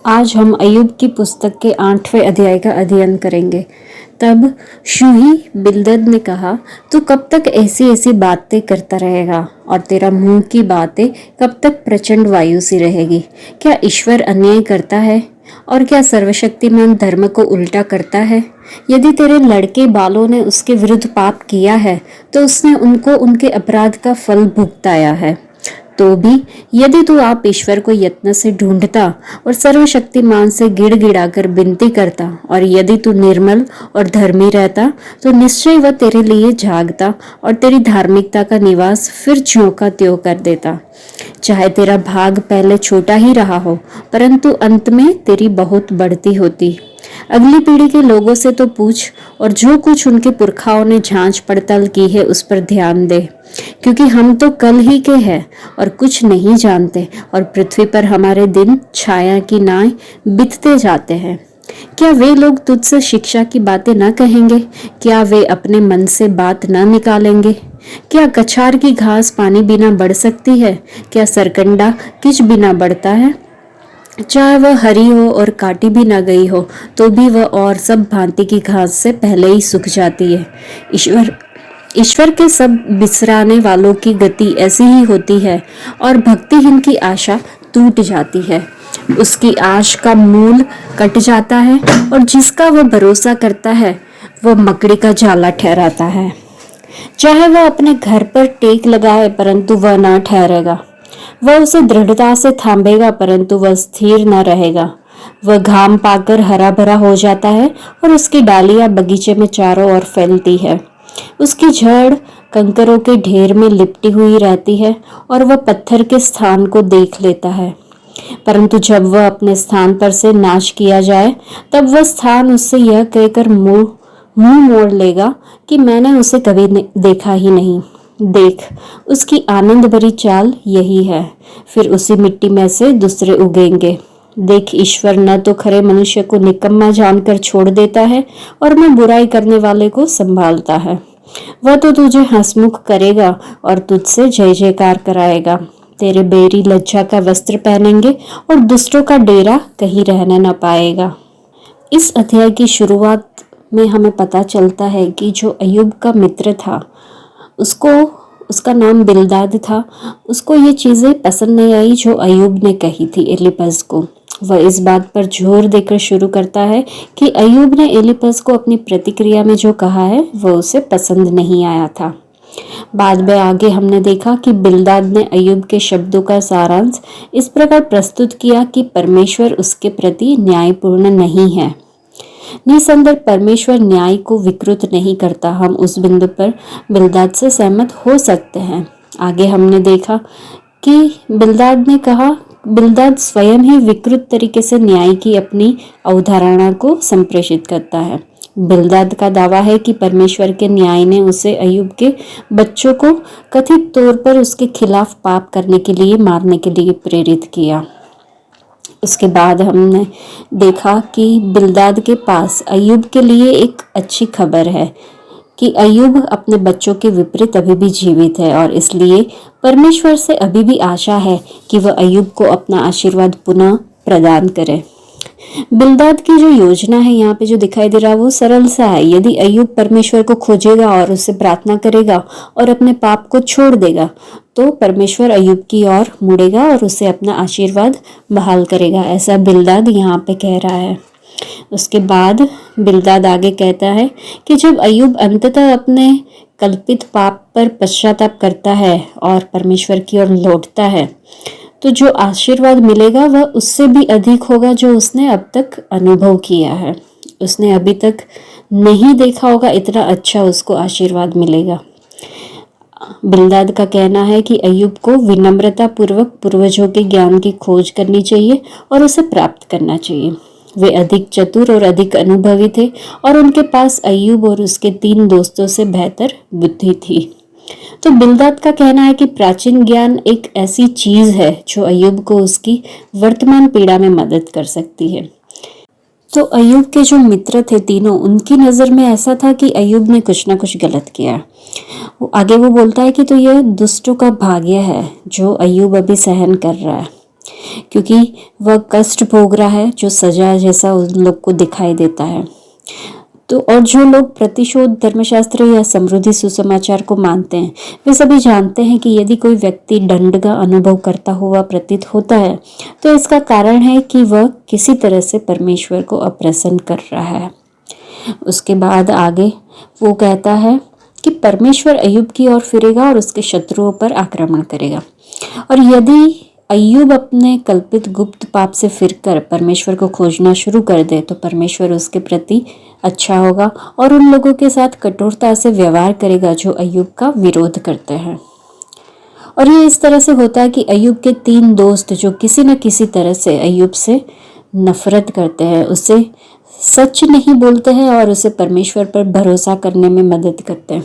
आज हम अय्यूब की पुस्तक के 8वें अध्याय का अध्ययन करेंगे। तब शूही बिल्दद ने कहा, तू कब तक ऐसी ऐसी बातें करता रहेगा और तेरा मुंह की बातें कब तक प्रचंड वायु सी रहेगी? क्या ईश्वर अन्याय करता है और क्या सर्वशक्तिमान धर्म को उल्टा करता है? यदि तेरे लड़के बालों ने उसके विरुद्ध पाप किया है तो उसने उनको उनके अपराध का फल भुगताया है। तो भी यदि तू आप ईश्वर को यत्न से ढूंढता और सर्वशक्तिमान से गिड़गिड़ा कर विनती करता और यदि तू निर्मल और धर्मी रहता तो निश्चय वह तेरे लिए जागता और तेरी धार्मिकता का निवास फिर ज्यों का त्यों कर देता। चाहे तेरा भाग पहले छोटा ही रहा हो, परंतु अंत में तेरी बहुत बढ़ती होती। अगली पीढ़ी के लोगों से तो पूछ और जो कुछ उनके पुरखाओं ने जांच पड़ताल की है उस पर ध्यान दे, क्योंकि हम तो कल ही के हैं और कुछ नहीं जानते और पृथ्वी पर हमारे दिन छाया की नाय बीतते जाते हैं। क्या वे लोग तुझसे शिक्षा की बातें न कहेंगे? क्या वे अपने मन से बात न निकालेंगे? क्या कछार की घास पानी बिना बढ़ सकती है? क्या सरकंडा किच बिना बढ़ता है? चाहे वह हरी हो और काटी भी ना गई हो तो भी वह और सब भांति की घास से पहले ही सूख जाती है। ईश्वर के सब बिसराने वालों की गति ऐसी ही होती है और भक्तिहीन की आशा टूट जाती है। उसकी आश का मूल कट जाता है और जिसका वह भरोसा करता है वह मकड़ी का जाला ठहराता है। चाहे वह अपने घर पर टेक लगाए परंतु वह न ठहरेगा। वह उसे दृढ़ता से थामेगा परंतु वह स्थिर न रहेगा। वह घाम पाकर हरा भरा हो जाता है और उसकी डालियां बगीचे में चारों ओर फैलती है। उसकी जड़ कंकरों के ढेर में लिपटी हुई रहती है और वह पत्थर के स्थान को देख लेता है, परंतु जब वह अपने स्थान पर से नाश किया जाए तब वह स्थान उससे यह कहकर मुंह मोड़ लेगा कि मैंने उसे कभी देखा ही नहीं। देख, उसकी आनंद भरी चाल यही है, फिर उसी मिट्टी में से दूसरे उगेंगे। देख, ईश्वर न तो खरे मनुष्य को निकम्मा जानकर छोड़ देता है और न बुराई करने वाले को संभालता है। वह तो तुझे हंसमुख करेगा और तुझसे जय जयकार कराएगा। तेरे बेरी लज्जा का वस्त्र पहनेंगे और दुष्टों का डेरा कहीं रहने न पाएगा। इस अध्याय की शुरुआत में हमें पता चलता है कि जो अय्यूब का मित्र था उसका नाम बिल्दाद था। उसको ये चीज़ें पसंद नहीं आई जो अय्यूब ने कही थी एलीपज को। वह इस बात पर जोर देकर शुरू करता है कि अय्यूब ने एलीपज को अपनी प्रतिक्रिया में जो कहा है वह उसे पसंद नहीं आया था। बाद में आगे हमने देखा कि बिल्दाद ने अय्यूब के शब्दों का सारांश इस प्रकार प्रस्तुत किया कि परमेश्वर उसके प्रति न्यायपूर्ण नहीं है। निसंदेह परमेश्वर न्याय को विकृत नहीं करता। हम उस बिंदु पर बिल्दाद से सहमत हो सकते हैं। आगे हमने देखा कि बिल्दाद स्वयं ही विकृत तरीके से न्याय की अपनी अवधारणा को संप्रेषित करता है। बिल्दाद का दावा है कि परमेश्वर के न्याय ने उसे अय्यूब के बच्चों को कथित तौर पर उसके खिलाफ पाप करने के लिए मारने के लिए प्रेरित किया। उसके बाद हमने देखा कि बिल्दाद के पास अय्यूब के लिए एक अच्छी खबर है कि अय्यूब अपने बच्चों के विपरीत अभी भी जीवित है और इसलिए परमेश्वर से अभी भी आशा है कि वह अय्यूब को अपना आशीर्वाद पुनः प्रदान करे। बिल्दाद की जो योजना है यहाँ पे जो दिखाई दे रहा है वो सरल सा है। यदि अय्यूब परमेश्वर को खोजेगा और उससे प्रार्थना करेगा और अपने पाप को छोड़ देगा तो परमेश्वर अय्यूब की ओर मुड़ेगा और उसे अपना आशीर्वाद बहाल करेगा, ऐसा बिल्दाद यहाँ पे कह रहा है। उसके बाद बिल्दाद आगे कहता है कि जब अय्यूब अंततः अपने कल्पित पाप पर पश्चाताप करता है और परमेश्वर की ओर लौटता है तो जो आशीर्वाद मिलेगा वह उससे भी अधिक होगा जो उसने अब तक अनुभव किया है। उसने अभी तक नहीं देखा होगा इतना अच्छा उसको आशीर्वाद मिलेगा। बिल्दाद का कहना है कि अय्यूब को विनम्रता पूर्वक पूर्वजों के ज्ञान की खोज करनी चाहिए और उसे प्राप्त करना चाहिए। वे अधिक चतुर और अधिक अनुभवी थे और उनके पास अय्यूब और उसके 3 दोस्तों से बेहतर बुद्धि थी। तो बिल्दाद का कहना है कि प्राचीन ज्ञान एक ऐसी चीज है जो अय्यूब को उसकी वर्तमान पीड़ा में मदद कर सकती है। तो अय्यूब के जो मित्र थे तीनों, उनकी नज़र में ऐसा था कि अय्यूब ने कुछ ना कुछ गलत किया। आगे वो बोलता है कि तो यह दुष्टों का भाग्य है जो अय्यूब अभी सहन कर रहा है। क्योंकि वह कष्ट भोग रहा है जो सजा जैसा उन लोग को दिखाई देता है। तो और जो लोग प्रतिशोध धर्मशास्त्र या समृद्धि सुसमाचार को मानते हैं, वे सभी जानते हैं कि यदि कोई व्यक्ति दंड का अनुभव करता हुआ प्रतीत होता है तो इसका कारण है कि वह किसी तरह से परमेश्वर को अप्रसन्न कर रहा है। उसके बाद आगे वो कहता है कि परमेश्वर अय्यूब की ओर फिरेगा और उसके शत्रुओं पर आक्रमण करेगा। और यदि अय्यूब अपने कल्पित गुप्त पाप से फिरकर परमेश्वर को खोजना शुरू कर दे तो परमेश्वर उसके प्रति अच्छा होगा और उन लोगों के साथ कठोरता से व्यवहार करेगा जो अय्यूब का विरोध करते हैं। और ये इस तरह से होता है कि अय्यूब के 3 दोस्त जो किसी न किसी तरह से अय्यूब से नफरत करते हैं, उससे सच नहीं बोलते हैं और उसे परमेश्वर पर भरोसा करने में मदद करते हैं,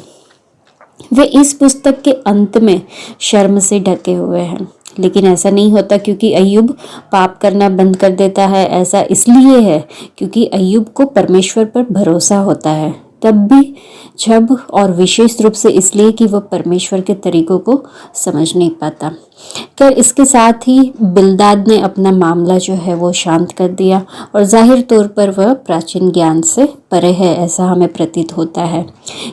वे इस पुस्तक के अंत में शर्म से ढके हुए हैं। लेकिन ऐसा नहीं होता क्योंकि अय्यूब पाप करना बंद कर देता है, ऐसा इसलिए है क्योंकि अय्यूब को परमेश्वर पर भरोसा होता है, तब भी जब और विशेष रूप से इसलिए कि वह परमेश्वर के तरीकों को समझ नहीं पाता। खैर इसके साथ ही बिल्दाद ने अपना मामला जो है वो शांत कर दिया और जाहिर तौर पर वह प्राचीन ज्ञान से परे है ऐसा हमें प्रतीत होता है,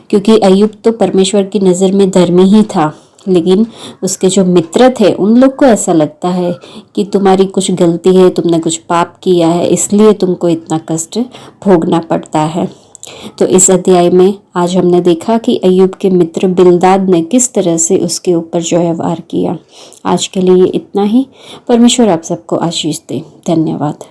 क्योंकि अय्यूब तो परमेश्वर की नज़र में धर्मी ही था, लेकिन उसके जो मित्र थे उन लोग को ऐसा लगता है कि तुम्हारी कुछ गलती है, तुमने कुछ पाप किया है, इसलिए तुमको इतना कष्ट भोगना पड़ता है। तो इस अध्याय में आज हमने देखा कि अय्यूब के मित्र बिल्दाद ने किस तरह से उसके ऊपर जो है वार किया। आज के लिए इतना ही। परमेश्वर आप सबको आशीष दे। धन्यवाद।